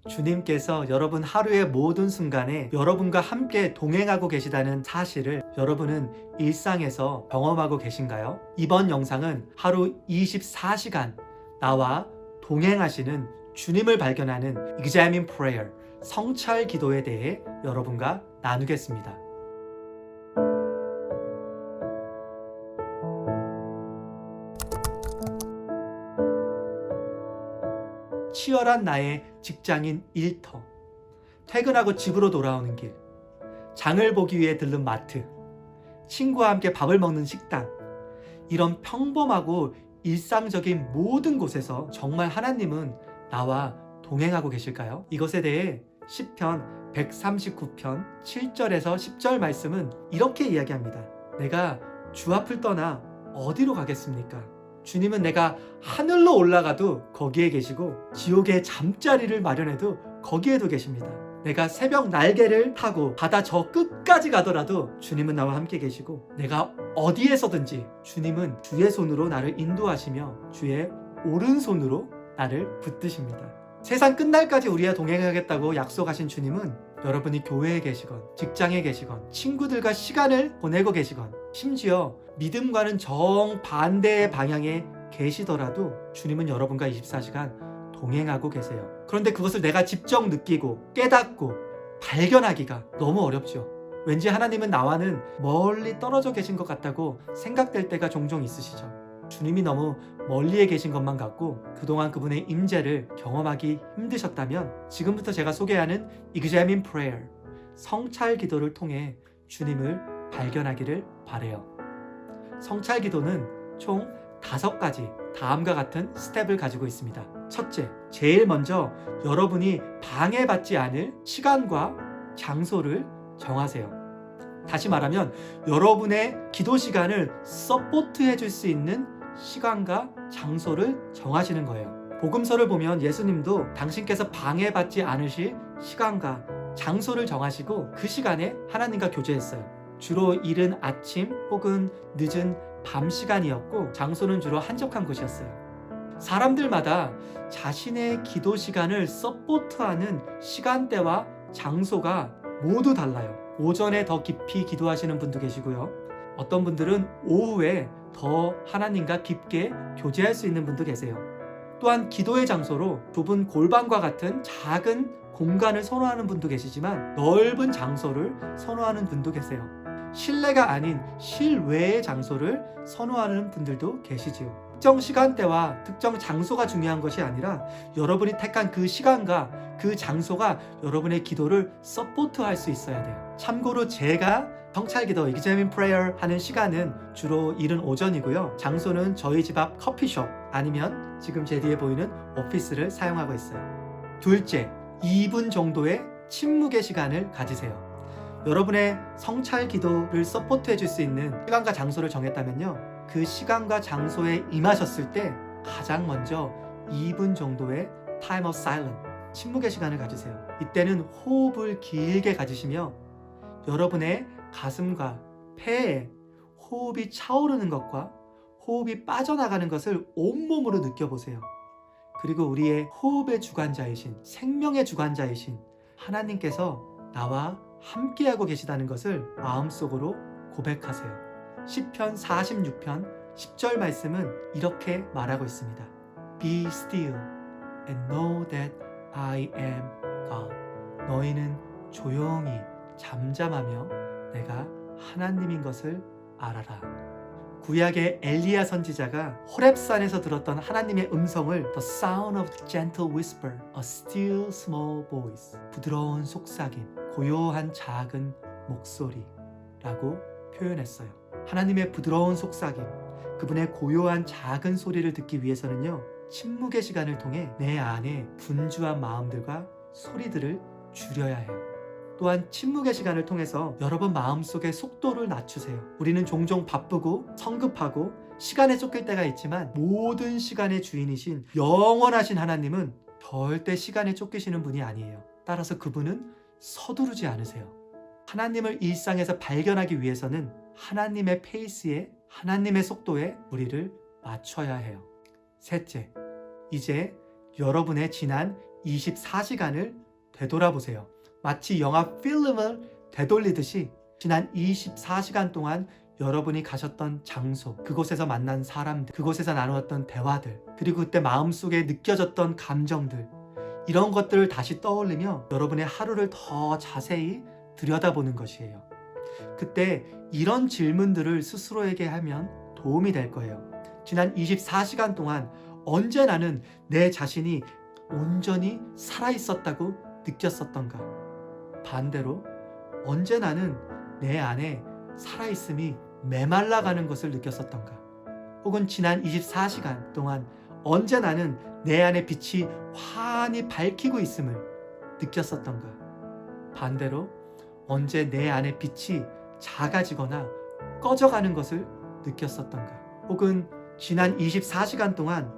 주님께서 여러분 하루의 모든 순간에 여러분과 함께 동행하고 계시다는 사실을 여러분은 일상에서 경험하고 계신가요? 이번 영상은 하루 24시간 나와 동행하시는 주님을 발견하는 Examine Prayer, 성찰 기도에 대해 여러분과 나누겠습니다. 치열한 나의 직장인 일터, 퇴근하고 집으로 돌아오는 길, 장을 보기 위해 들른 마트, 친구와 함께 밥을 먹는 식당, 이런 평범하고 일상적인 모든 곳에서 정말 하나님은 나와 동행하고 계실까요? 이것에 대해 시편 139편 7절에서 10절 말씀은 이렇게 이야기합니다. 내가 주 앞을 떠나 어디로 가겠습니까? 주님은 내가 하늘로 올라가도 거기에 계시고 지옥의 잠자리를 마련해도 거기에도 계십니다. 내가 새벽 날개를 타고 바다 저 끝까지 가더라도 주님은 나와 함께 계시고, 내가 어디에서든지 주님은 주의 손으로 나를 인도하시며 주의 오른손으로 나를 붙드십니다. 세상 끝날까지 우리와 동행하겠다고 약속하신 주님은 여러분이 교회에 계시건 직장에 계시건 친구들과 시간을 보내고 계시건 심지어 믿음과는 정반대의 방향에 계시더라도 주님은 여러분과 24시간 동행하고 계세요. 그런데 그것을 내가 직접 느끼고 깨닫고 발견하기가 너무 어렵죠. 왠지 하나님은 나와는 멀리 떨어져 계신 것 같다고 생각될 때가 종종 있으시죠. 주님이 너무 멀리에 계신 것만 같고 그동안 그분의 임재를 경험하기 힘드셨다면 지금부터 제가 소개하는 Examine Prayer, 성찰 기도를 통해 주님을 발견하기를 바라요. 성찰 기도는 총 5가지 다음과 같은 스텝을 가지고 있습니다. 첫째, 제일 먼저 여러분이 방해받지 않을 시간과 장소를 정하세요. 다시 말하면 여러분의 기도 시간을 서포트해 줄 수 있는 시간과 장소를 정하시는 거예요. 복음서를 보면 예수님도 당신께서 방해받지 않으실 시간과 장소를 정하시고 그 시간에 하나님과 교제했어요. 주로 이른 아침 혹은 늦은 밤 시간이었고 장소는 주로 한적한 곳이었어요. 사람들마다 자신의 기도 시간을 서포트하는 시간대와 장소가 모두 달라요. 오전에 더 깊이 기도하시는 분도 계시고요. 어떤 분들은 오후에 더 하나님과 깊게 교제할 수 있는 분도 계세요. 또한 기도의 장소로 좁은 골방과 같은 작은 공간을 선호하는 분도 계시지만 넓은 장소를 선호하는 분도 계세요. 실내가 아닌 실외의 장소를 선호하는 분들도 계시지요. 특정 시간대와 특정 장소가 중요한 것이 아니라 여러분이 택한 그 시간과 그 장소가 여러분의 기도를 서포트할 수 있어야 돼요. 참고로 제가 성찰기도 Examine Prayer 하는 시간은 주로 이른 오전이고요. 장소는 저희 집 앞 커피숍 아니면 지금 제 뒤에 보이는 오피스를 사용하고 있어요. 둘째, 2분 정도의 침묵의 시간을 가지세요. 여러분의 성찰 기도를 서포트해 줄 수 있는 시간과 장소를 정했다면요, 그 시간과 장소에 임하셨을 때 가장 먼저 2분 정도의 Time of Silence, 침묵의 시간을 가지세요. 이때는 호흡을 길게 가지시며 여러분의 가슴과 폐에 호흡이 차오르는 것과 호흡이 빠져나가는 것을 온몸으로 느껴보세요. 그리고 우리의 호흡의 주관자이신, 생명의 주관자이신 하나님께서 나와 함께하고 계시다는 것을 마음속으로 고백하세요. 시편 46편 10절 말씀은 이렇게 말하고 있습니다. Be still and know that I am God. 너희는 조용히 잠잠하며 내가 하나님인 것을 알아라. 구약의 엘리야 선지자가 호렙산에서 들었던 하나님의 음성을 The sound of gentle whisper, a still small voice, 부드러운 속삭임, 고요한 작은 목소리라고 표현했어요. 하나님의 부드러운 속삭임, 그분의 고요한 작은 소리를 듣기 위해서는요, 침묵의 시간을 통해 내 안에 분주한 마음들과 소리들을 줄여야 해요. 또한 침묵의 시간을 통해서 여러분 마음속의 속도를 낮추세요. 우리는 종종 바쁘고 성급하고 시간에 쫓길 때가 있지만 모든 시간의 주인이신 영원하신 하나님은 절대 시간에 쫓기시는 분이 아니에요. 따라서 그분은 서두르지 않으세요. 하나님을 일상에서 발견하기 위해서는 하나님의 페이스에, 하나님의 속도에 우리를 맞춰야 해요. 셋째, 이제 여러분의 지난 24시간을 되돌아보세요. 마치 영화 필름을 되돌리듯이 지난 24시간 동안 여러분이 가셨던 장소, 그곳에서 만난 사람들, 그곳에서 나누었던 대화들, 그리고 그때 마음속에 느껴졌던 감정들, 이런 것들을 다시 떠올리며 여러분의 하루를 더 자세히 들여다보는 것이에요. 그때 이런 질문들을 스스로에게 하면 도움이 될 거예요. 지난 24시간 동안 언제 나는 내 자신이 온전히 살아있었다고 느꼈었던가? 반대로 언제 나는 내 안에 살아있음이 메말라가는 것을 느꼈었던가? 혹은 지난 24시간 동안 언제 나는 내 안에 빛이 환히 밝히고 있음을 느꼈었던가? 반대로 언제 내 안에 빛이 작아지거나 꺼져가는 것을 느꼈었던가? 혹은 지난 24시간 동안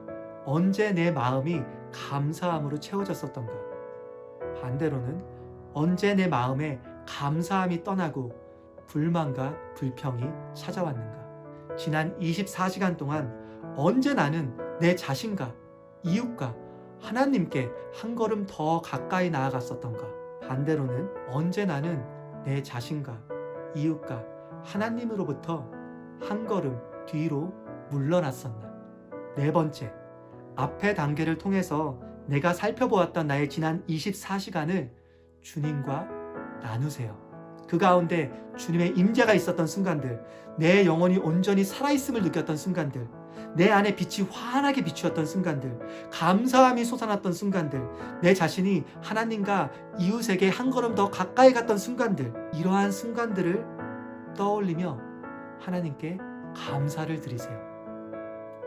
언제 내 마음이 감사함으로 채워졌었던가? 반대로는 언제 내 마음에 감사함이 떠나고 불만과 불평이 찾아왔는가? 지난 24시간 동안 언제 나는 내 자신과 이웃과 하나님께 한 걸음 더 가까이 나아갔었던가? 반대로는 언제 나는 내 자신과 이웃과 하나님으로부터 한 걸음 뒤로 물러났었나? 네 번째, 앞의 단계를 통해서 내가 살펴보았던 나의 지난 24시간을 주님과 나누세요. 그 가운데 주님의 임재가 있었던 순간들, 내 영혼이 온전히 살아있음을 느꼈던 순간들, 내 안에 빛이 환하게 비추었던 순간들, 감사함이 솟아났던 순간들, 내 자신이 하나님과 이웃에게 한 걸음 더 가까이 갔던 순간들, 이러한 순간들을 떠올리며 하나님께 감사를 드리세요.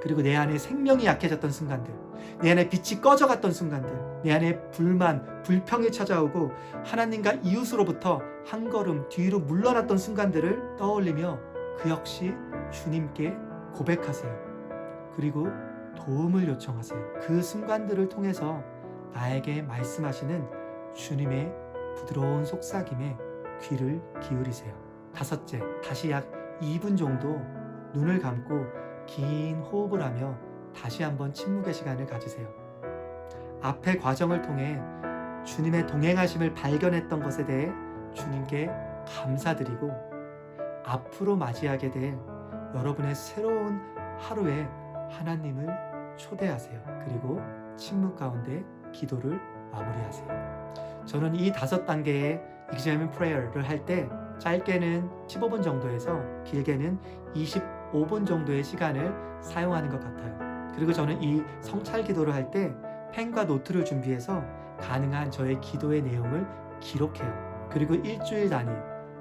그리고 내 안에 생명이 약해졌던 순간들, 내 안에 빛이 꺼져갔던 순간들, 내 안에 불만, 불평이 찾아오고 하나님과 이웃으로부터 한 걸음 뒤로 물러났던 순간들을 떠올리며 그 역시 주님께 고백하세요. 그리고 도움을 요청하세요. 그 순간들을 통해서 나에게 말씀하시는 주님의 부드러운 속삭임에 귀를 기울이세요. 다섯째, 다시 약 2분 정도 눈을 감고 긴 호흡을 하며 다시 한번 침묵의 시간을 가지세요. 앞의 과정을 통해 주님의 동행하심을 발견했던 것에 대해 주님께 감사드리고 앞으로 맞이하게 될 여러분의 새로운 하루에 하나님을 초대하세요. 그리고 침묵 가운데 기도를 마무리하세요. 저는 이 5단계의 Examine Prayer를 할 때 짧게는 15분 정도에서 길게는 25분 정도의 시간을 사용하는 것 같아요. 그리고 저는 이 성찰 기도를 할 때 펜과 노트를 준비해서 가능한 저의 기도의 내용을 기록해요. 그리고 일주일 단위,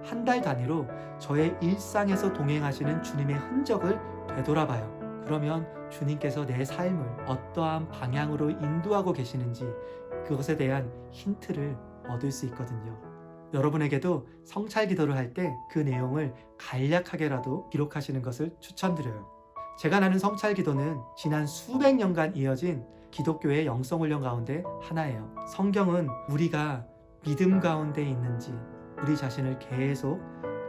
한 달 단위로 저의 일상에서 동행하시는 주님의 흔적을 되돌아봐요. 그러면 주님께서 내 삶을 어떠한 방향으로 인도하고 계시는지 그것에 대한 힌트를 얻을 수 있거든요. 여러분에게도 성찰 기도를 할 때 그 내용을 간략하게라도 기록하시는 것을 추천드려요. 제가 나눈 성찰 기도는 지난 수백 년간 이어진 기독교의 영성훈련 가운데 하나예요. 성경은 우리가 믿음 가운데 있는지 우리 자신을 계속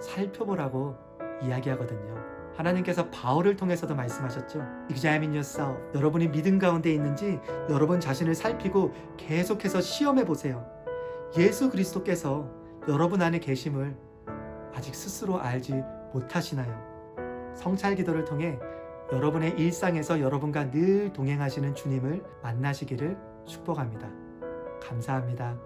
살펴보라고 이야기하거든요. 하나님께서 바울을 통해서도 말씀하셨죠. Examine yourself. 여러분이 믿음 가운데 있는지 여러분 자신을 살피고 계속해서 시험해 보세요. 예수 그리스도께서 여러분 안에 계심을 아직 스스로 알지 못하시나요? 성찰 기도를 통해 여러분의 일상에서 여러분과 늘 동행하시는 주님을 만나시기를 축복합니다. 감사합니다.